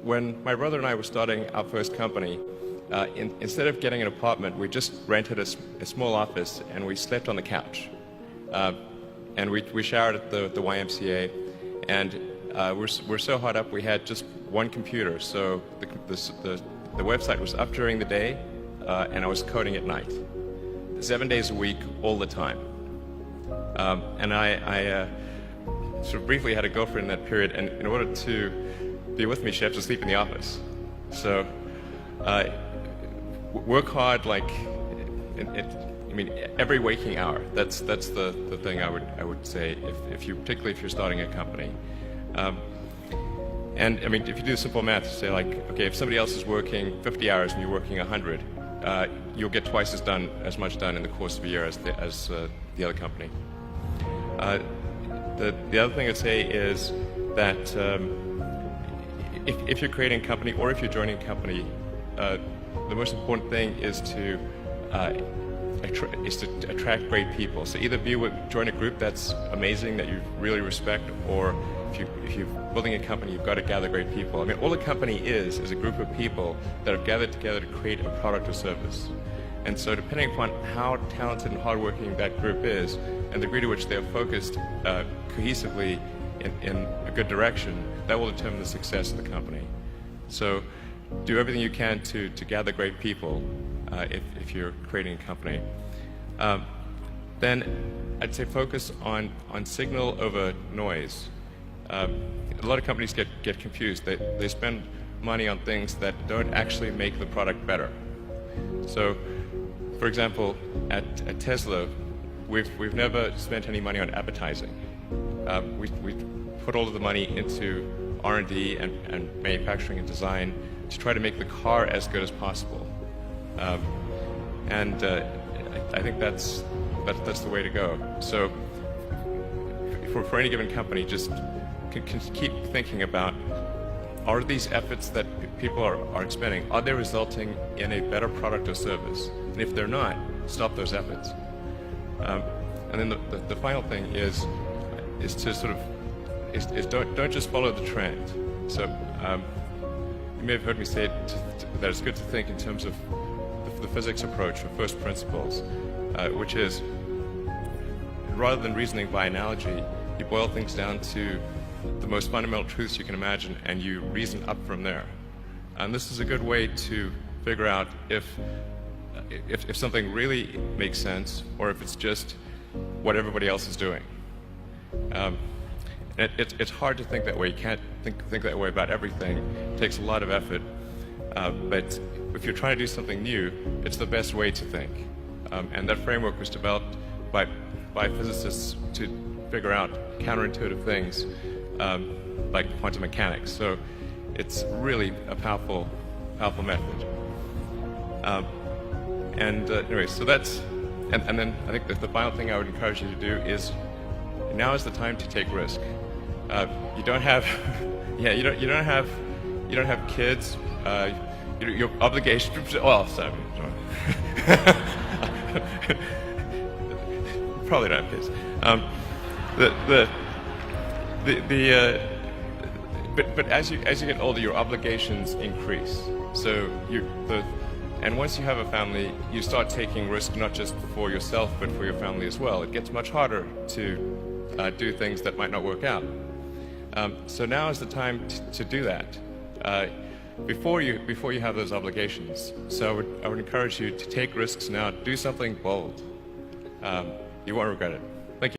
when my brother and I were starting our first company, instead of getting an apartment, we just rented a small office and we slept on the couch. And we showered at the YMCA, and we're so hot up we had just one computer. So the website was up during the day, and I was coding at night, 7 days a week, all the time. And I sort of briefly had a girlfriend in that period, and in order to be with me, she had to sleep in the office. So work hard, like every waking hour. That's the thing I would say particularly if you're starting a company. And I mean, if you do simple math, say like, okay, if somebody else is working 50 hours and you're working 100, you'll get twice as much done in the course of a year as the other company. The other thing I'd say is that if you're creating a company or if you're joining a company, the most important thing is to attract great people. So either join a group that's amazing that you really respect, or if you're building a company, you've got to gather great people. I mean, all a company is a group of people that have gathered together to create a product or service. And so depending upon how talented and hardworking that group is and the degree to which they're focused cohesively in a good direction, that will determine the success of the company. So do everything you can to gather great people if you're creating a company. Then I'd say focus on signal over noise. A lot of companies get confused. They spend money on things that don't actually make the product better. So, for example, at Tesla, we've never spent any money on advertising. We put all of the money into R&D and manufacturing and design to try to make the car as good as possible. And I think that's the way to go. So for any given company, just can keep thinking about, are these efforts that people are expending, are they resulting in a better product or service? And if they're not, stop those efforts. And then the final thing is to sort of don't just follow the trend. So you may have heard me say that it's good to think in terms of the physics approach or first principles, which is, rather than reasoning by analogy, you boil things down to the most fundamental truths you can imagine, and you reason up from there. And this is a good way to figure out if something really makes sense, or if it's just what everybody else is doing. It's hard to think that way. You can't think that way about everything. It takes a lot of effort. But if you're trying to do something new, it's the best way to think. And that framework was developed by physicists to figure out counterintuitive things like quantum mechanics. So it's really a powerful method. Anyway, so that's, and then I think that the final thing I would encourage you to do is, now is the time to take risk. You don't have, you don't have kids. Your obligation. Well, sorry. Probably not kids. But as you get older, your obligations increase. So and once you have a family, you start taking risks not just for yourself but for your family as well. It gets much harder to do things that might not work out. So now is the time to do that. Before you have those obligations. So I would encourage you to take risks now. Do something bold. You won't regret it.